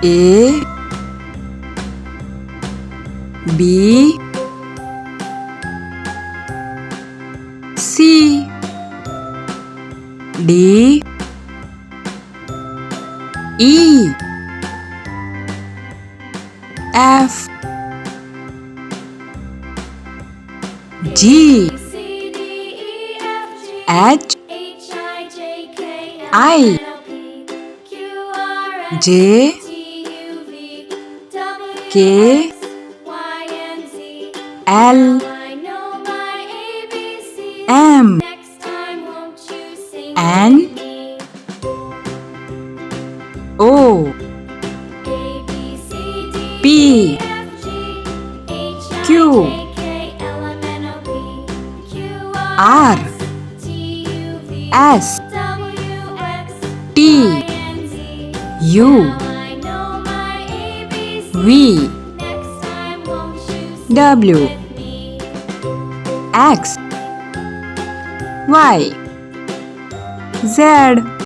A B C D E F G H I J K L M N O P Q R S T U V W X Y Z